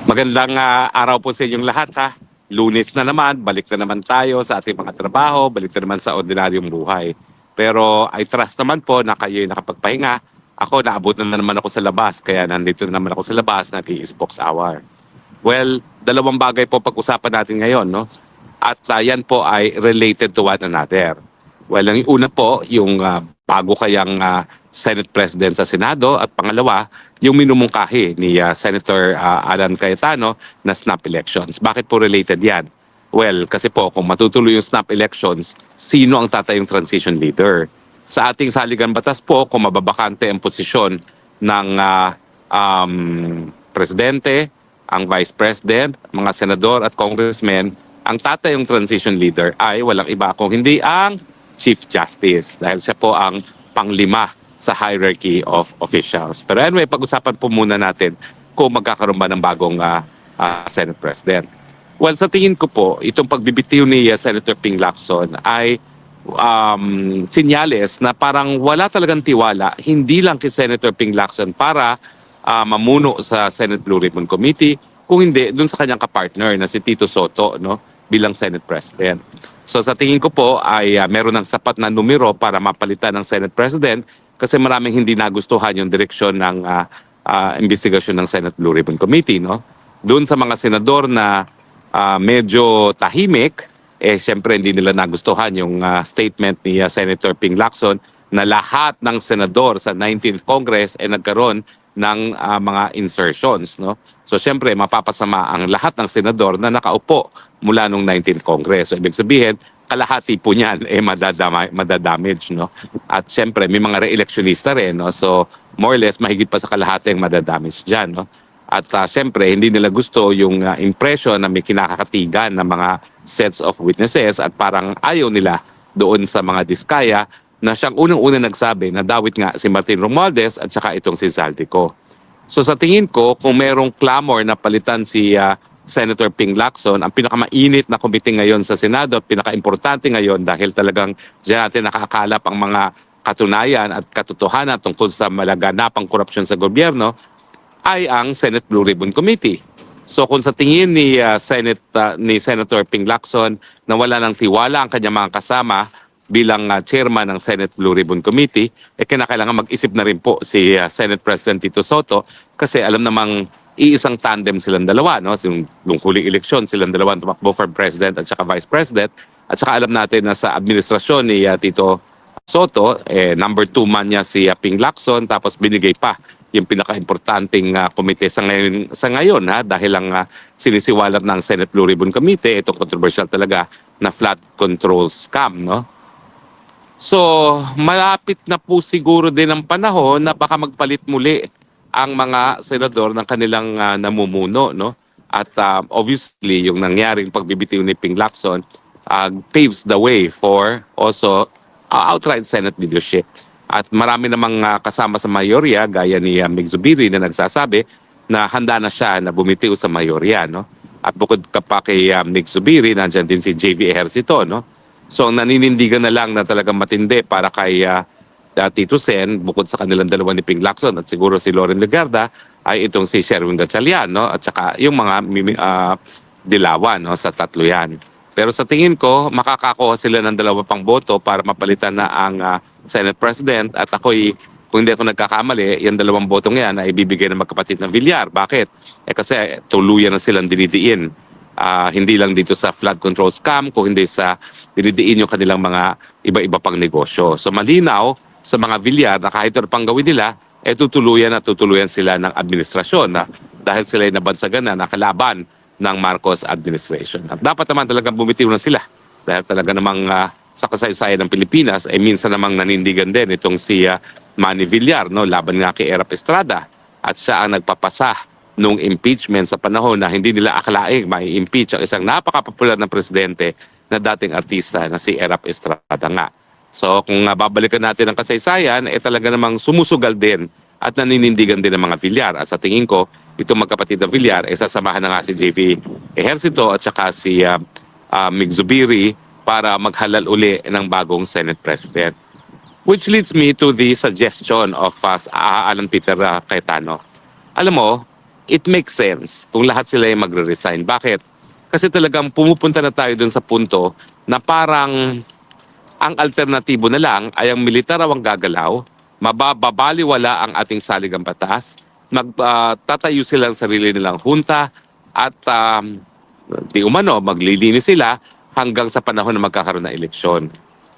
Magandang araw po sa inyong lahat ha. Lunes na naman, balik na naman tayo sa ating mga trabaho, balik na naman sa ordinaryong buhay. Pero I trust naman po na kayo'y nakapagpahinga. Ako, naabutan na naman ako sa labas, kaya nandito na naman ako sa labas, nag-i-Xbox Hour. Well, dalawang bagay po pag-usapan natin ngayon, no? At yan po ay related to one another. Well, ang una po, yung bago kayang Senate President sa Senado, at pangalawa, yung minumungkahi ni Senator Alan Cayetano na snap elections. Bakit po related yan? Well, kasi po kung matutuloy yung snap elections, sino ang tatayong transition leader? Sa ating saligang batas po, kung mababakante ang posisyon ng presidente, ang vice president, mga senador at congressmen, ang tatayong transition leader ay walang iba kung hindi ang Chief Justice dahil siya po ang panglima sa hierarchy of officials. Pero anyway, pag-usapan po muna natin kung magkakaroon ba ng bagong Senate President. Well, sa tingin ko po, itong pagbibitiw ni Senator Ping Lacson ay sinyales na parang wala talagang tiwala, hindi lang kay Senator Ping Lacson para mamuno sa Senate Blue Ribbon Committee, kung hindi, dun sa kanyang kapartner na si Tito Soto, no, bilang Senate President. So sa tingin ko po ay meron ng sapat na numero para mapalitan ng Senate President kasi maraming hindi nagustuhan yung direksyon ng investigasyon ng Senate Blue Ribbon Committee. No? Doon sa mga senador na medyo tahimik, siyempre hindi nila nagustuhan yung statement ni Senator Ping Lacson na lahat ng senador sa 19th Congress ay nagkaroon ng mga insertions. No? So siyempre mapapasama ang lahat ng senador na nakaupo mula nung 19th Congress. So ibig sabihin, kalahati po niyan madadamage. No? At siyempre may mga re-electionista rin. No? So more or less mahigit pa sa kalahati ang madadamage dyan. No? At siyempre hindi nila gusto yung impression na may kinakakatigan ng mga sets of witnesses at parang ayaw nila doon sa mga diskaya na siyang unang-una nagsabi na dawit nga si Martin Romualdez at saka itong si Zaldico. So sa tingin ko, kung merong clamor na palitan si Senator Ping Lacson, ang pinakamainit na committee ngayon sa Senado at pinaka-importante ngayon dahil talagang diyan natin nakakalap ang mga katunayan at katotohanan tungkol sa malaganapang korupsyon sa gobyerno, ay ang Senate Blue Ribbon Committee. So kung sa tingin ni Senator Ping Lacson na wala ng tiwala ang kanyang mga kasama bilang chairman ng Senate Blue Ribbon Committee, kinakailangan mag-isip na rin po si Senate President Tito Soto kasi alam namang iisang tandem silang dalawa. No? Nung huling eleksyon, silang dalawa tumakbo for President at saka Vice President. At saka alam natin na sa administrasyon ni Tito Soto, number 2 man niya si Ping Lacson, tapos binigay pa yung pinaka-importanting komite sa ngayon dahil ang sinisiwalat ng Senate Blue Ribbon Committee, itong controversial talaga na flood control scam. No? So, malapit na po siguro din ang panahon na baka magpalit muli ang mga senador ng kanilang namumuno, no? At obviously, yung nangyaring pagbibitiw ni Ping Lacson paves the way for also outright Senate leadership. At marami namang kasama sa mayorya, gaya ni Mig Zubiri na nagsasabi na handa na siya na bumitiw sa mayorya, no? At bukod ka pa kay Mig Zubiri, nandyan din si JV Ejercito, no? So naninindigan na lang na talagang matindi para kay Tito Sen, bukod sa kanilang dalawa ni Ping Lacson at siguro si Loren Legarda, ay itong si Sherwin Gatchalian, no? At saka yung mga dilawan, no? Sa tatlo yan. Pero sa tingin ko, makakakuha sila ng 2 pang boto para mapalitan na ang Senate President at ako'y, kung hindi ako nagkakamali, yung 2 botong yan ay ibibigay ng magkapatid ng Villar. Bakit? Kasi tuluyan na silang dinidiin. Hindi lang dito sa flood control scam, kung hindi sa dinidiin yung kanilang mga iba-iba pang negosyo. So malinaw sa mga Villar na kahit ano pang gawin nila, tutuluyan sila ng administrasyon dahil sila ay nabansagan na nakalaban ng Marcos administration. At dapat naman talagang bumitiw na sila dahil talaga namang sa kasaysayan ng Pilipinas ay minsan namang nanindigan din itong si Manny Villar, no? Laban nga kay Erap Estrada at siya ang nagpapasa nung impeachment sa panahon na hindi nila akalaing mai-impeach ang isang napakapopular na presidente na dating artista na si Erap Estrada nga. So kung babalikan natin ang kasaysayan, talaga namang sumusugal din at naninindigan din ng mga Villar. At sa tingin ko, itong magkapatid na Villar, sasamahan na nga si JV Ejercito at saka si Mig Zubiri para maghalal uli ng bagong Senate President. Which leads me to the suggestion of Alan Peter Cayetano. Alam mo, it makes sense kung lahat sila ay magre-resign. Bakit? Kasi talagang pumupunta na tayo dun sa punto na parang ang alternatibo na lang ay ang militar ang gagalaw, mababaliwala ang ating saligang batas, magtatayo sila ng sarili nilang junta at di umano maglilinis sila hanggang sa panahon na magkakaroon ng eleksyon.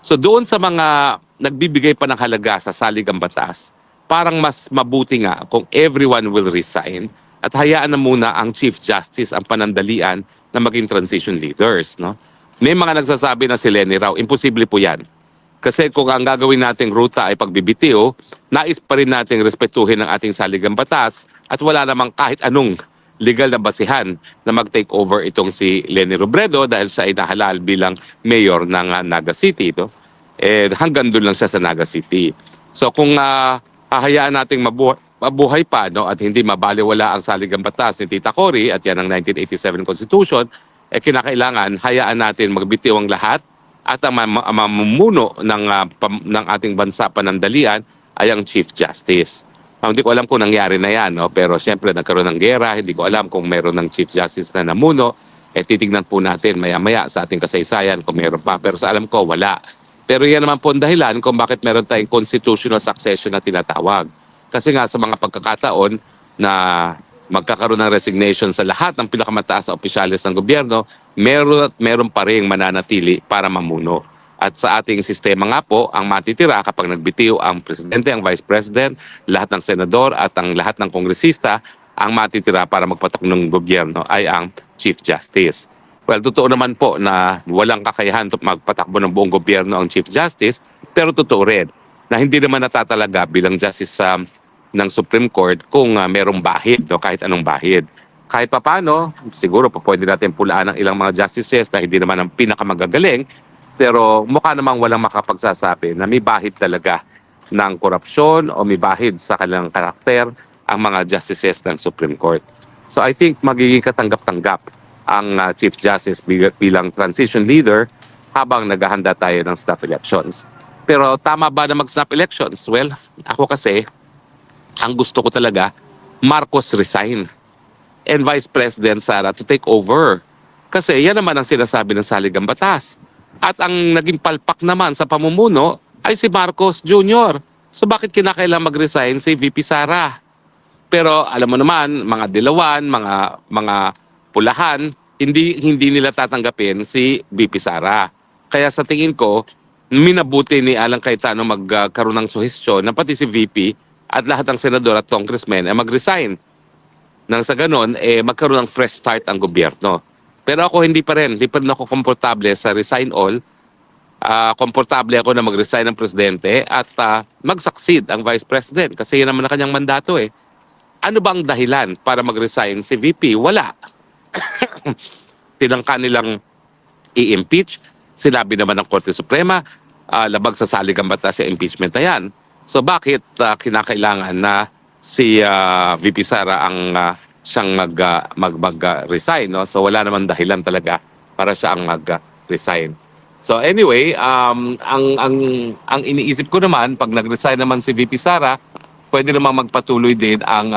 So doon sa mga nagbibigay pa ng halaga sa saligang batas, parang mas mabuti nga kung everyone will resign at hayaan na muna ang Chief Justice ang panandalian na maging transition leaders. No? May mga nagsasabi na si Lenny raw, imposible po yan. Kasi kung ang gagawin nating ruta ay pagbibitiw, nais pa rin nating respetuhin ang ating saligang batas at wala namang kahit anong legal na basihan na mag-take over itong si Lenny Robredo dahil siya ay nahalal bilang mayor ng Naga City. No? Hanggang doon lang siya sa Naga City. So kung hahayaan nating mabuhay pa no, at hindi mabaliwala ang saligang batas ni Tita Cory at yan ang 1987 Constitution, kinakailangan hayaan natin magbitiw ang lahat at ang mamumuno ng ating bansa panandalian ay ang Chief Justice. Hindi ko alam kung nangyari na yan, no? Pero siyempre nagkaroon ng gera, hindi ko alam kung meron ng Chief Justice na namuno. Titignan po natin maya-maya sa ating kasaysayan kung meron pa. Pero sa alam ko, wala. Pero yan naman po ang dahilan kung bakit meron tayong constitutional succession na tinatawag. Kasi nga sa mga pagkakataon na magkakaroon ng resignation sa lahat ng pinakamataas na opisyalis ng gobyerno, meron pa rin mananatili para mamuno. At sa ating sistema nga po, ang matitira kapag nagbitiw ang presidente, ang vice president, lahat ng senador at ang lahat ng kongresista, ang matitira para magpatakbo ng gobyerno ay ang Chief Justice. Well, totoo naman po na walang kakayahan magpatakbo ng buong gobyerno ang Chief Justice, pero totoo rin na hindi naman natatalaga bilang justice ng Supreme Court kung merong bahid, no, kahit anong bahid. Kahit papano, siguro po pwede natin pulaan ng ilang mga justices na hindi naman ang pinakamagagaling, pero mukha namang walang makapagsasabi na may bahid talaga ng korupsyon o may bahid sa kanilang karakter ang mga justices ng Supreme Court. So I think magiging katanggap-tanggap ang Chief Justice bilang transition leader habang naghahanda tayo ng snap elections. Pero tama ba na mag-snap elections? Well, ako kasi, ang gusto ko talaga, Marcos resign and Vice President Sara to take over. Kasi yan naman ang sinasabi ng saligang batas. At ang naging palpak naman sa pamumuno ay si Marcos Jr. So bakit kinakailangan mag-resign si VP Sara? Pero alam mo naman, mga dilawan, mga pulahan, hindi nila tatanggapin si VP Sara. Kaya sa tingin ko, minabuti ni Alan Cayetano magkaroon ng suhestyon na pati si VP at lahat ng senador at congressmen ay mag-resign. Nang sa ganon, magkaroon ng fresh start ang gobyerno. Pero ako hindi pa rin ako komportable sa resign all. Komportable ako na mag-resign ng presidente at mag-succeed ang vice president kasi yan naman na kanyang mandato eh. Ano bang dahilan para mag-resign si VP? Wala. Tinangka nilang i-impeach. Sinabi naman ng Korte Suprema, labag sa saligang batas yung impeachment na yan. So bakit kinakailangan na si VP Sara ang siyang mag-resign? No? So wala naman dahilan talaga para siya ang mag-resign. So anyway, ang iniisip ko naman, pag nag-resign naman si VP Sara, pwede naman magpatuloy din ang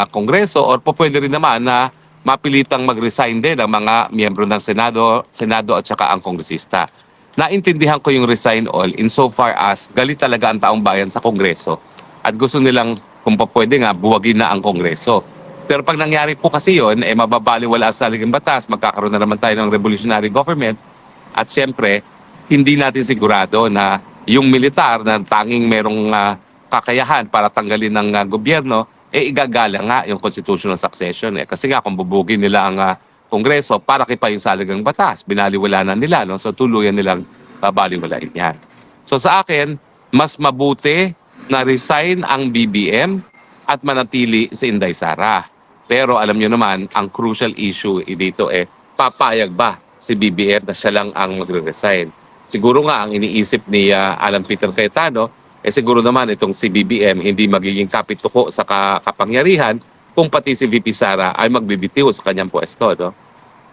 Kongreso or pwede rin naman na mapilitang mag-resign din ang mga miyembro ng Senado at saka ang kongresista. Naintindihan ko yung resign all insofar as galit talaga ang taong bayan sa Kongreso at gusto nilang kung pa pwede nga buwagin na ang Kongreso. Pero pag nangyari po kasi yun, mababaliwala sa saligang batas, magkakaroon na naman tayo ng revolutionary government at siyempre, hindi natin sigurado na yung militar na tanging merong kakayahan para tanggalin ng gobyerno, igagala nga yung constitutional succession. Kasi nga kung bubugin nila ang Kongreso, para kipa yung saligang batas, binaliwala na nila, no? So tuluyan nilang babaliwalain yan. So sa akin, mas mabuti na resign ang BBM at manatili si Inday Sara. Pero alam nyo naman, ang crucial issue dito papayag ba si BBM na siya lang ang magre-resign? Siguro nga ang iniisip ni Alan Peter Cayetano, siguro naman itong si BBM hindi magiging kapituko sa kapangyarihan kung pati si VP Sara ay magbibitiw sa kanyang pwesto. No?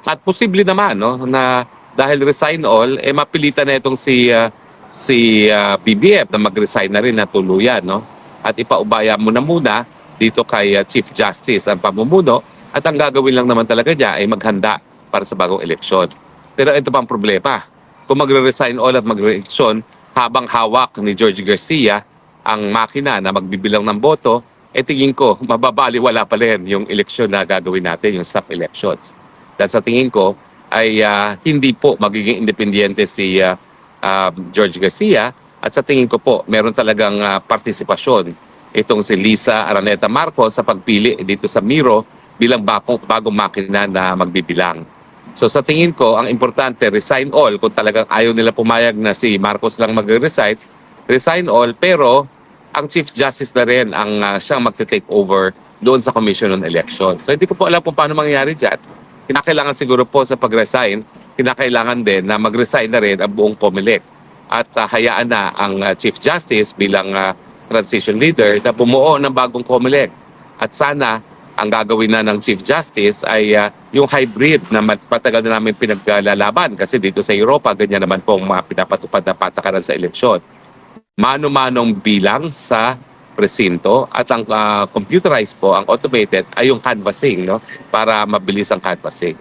At posible naman no, na dahil resign all, mapilitan na itong si BBM na mag-resign na rin na tuluyan. No? At ipaubaya mo na muna dito kay Chief Justice ang pamumuno at ang gagawin lang naman talaga niya ay maghanda para sa bagong eleksyon. Pero ito pa ang problema. Kung magre-resign all at magre-eleksyon habang hawak ni George Garcia ang makina na magbibilang ng boto, tingin ko mababaliwala pa rin yung eleksyon na gagawin natin, yung snap elections. Dahil sa tingin ko ay hindi po magiging independyente si George Garcia at sa tingin ko po meron talagang partisipasyon itong si Lisa Araneta Marcos sa pagpili dito sa Miro bilang bagong makina na magbibilang. So sa tingin ko, ang importante, resign all. Kung talagang ayaw nila pumayag na si Marcos lang mag-resign, resign all. Pero ang Chief Justice na rin ang siyang mag-take over doon sa Commission on Elections. So hindi ko po alam kung paano mangyayari dyan. Kinakailangan siguro po sa pag-resign, kinakailangan din na mag-resign na rin ang buong COMELEC. At hayaan na ang Chief Justice bilang transition leader na bumuo ng bagong COMELEC. At sana ang gagawin na ng Chief Justice ay yung hybrid na matagal na namin pinaglalaban kasi dito sa Europa, ganyan naman pong mga pinapatupad na patakaran sa eleksyon. Mano-manong bilang sa presinto at ang computerized po, ang automated ay yung canvassing, no, para mabilis ang canvassing.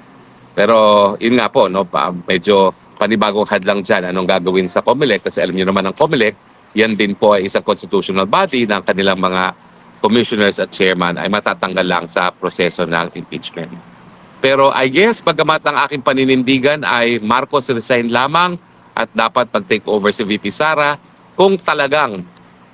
Pero yun nga po, no, medyo panibagong hadlang dyan anong gagawin sa COMELEC kasi alam niyo naman ang COMELEC, yan din po ay isang constitutional body ng kanilang mga commissioners at chairman ay matatanggal lang sa proseso ng impeachment. Pero I guess, pagkamat ang aking paninindigan ay Marcos resign lamang at dapat pag-take over si VP Sara kung talagang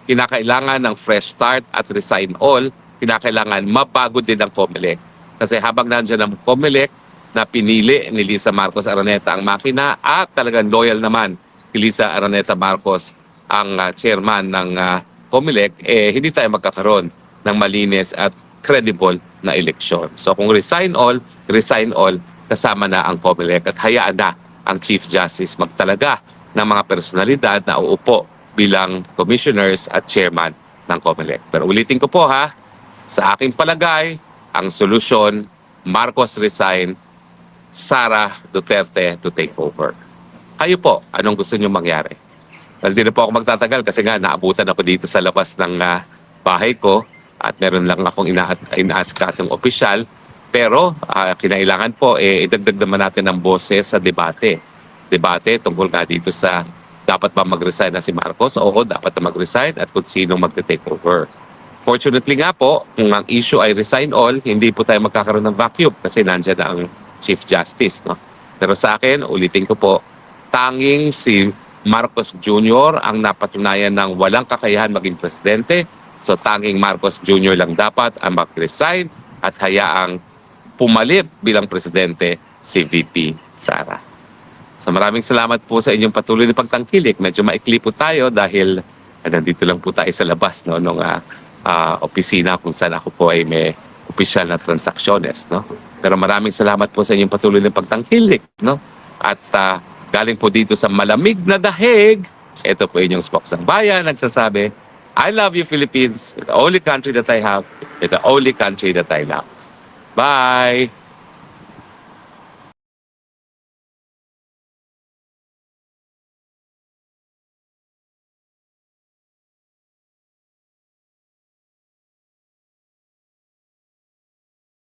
kinakailangan ng fresh start at resign all, kinakailangan mabago din ang COMELEC. Kasi habang nandiyan ang COMELEC na pinili ni Lisa Marcos Araneta ang makina at talagang loyal naman si Lisa Araneta Marcos ang chairman ng COMELEC, hindi tayo magkakaroon ng malinis at credible na eleksyon. So kung resign all, kasama na ang COMELEC at hayaan na ang Chief Justice magtalaga ng mga personalidad na uupo bilang commissioners at chairman ng COMELEC. Pero ulitin ko po sa aking palagay, ang solusyon, Marcos resign, Sara Duterte to take over. Kayo po, anong gusto niyo mangyari? Well, di na po ako magtatagal kasi nga naabutan ako dito sa labas ng bahay ko at meron lang akong inaasikasong opisyal. Pero kinailangan po, idagdag naman natin ang boses sa debate. Debate tungkol nga dito sa dapat ba mag-resign na si Marcos? Oo, dapat na mag-resign at kung sino mag-take over. Fortunately nga po, kung ang issue ay resign all, hindi po tayo magkakaroon ng vacuum kasi nandiyan na ang Chief Justice. No? Pero sa akin, ulitin ko po, tanging si Marcos Jr. ang napatunayan ng walang kakayahan maging presidente. So tanging Marcos Jr. lang dapat ang mag-resign at hayaang pumalit bilang presidente si VP Sara. So maraming salamat po sa inyong patuloy na pagtangkilik. Medyo maikli po tayo dahil nandito lang po tayo sa labas nung opisina kung saan ako po ay may opisyal na transacciones. No? Pero maraming salamat po sa inyong patuloy na pagtangkilik. No? At galing po dito sa malamig na dahig, ito po inyong Spoksang Bayan nagsasabi, I love you Philippines, the only country that I have, the only country that I love. Bye!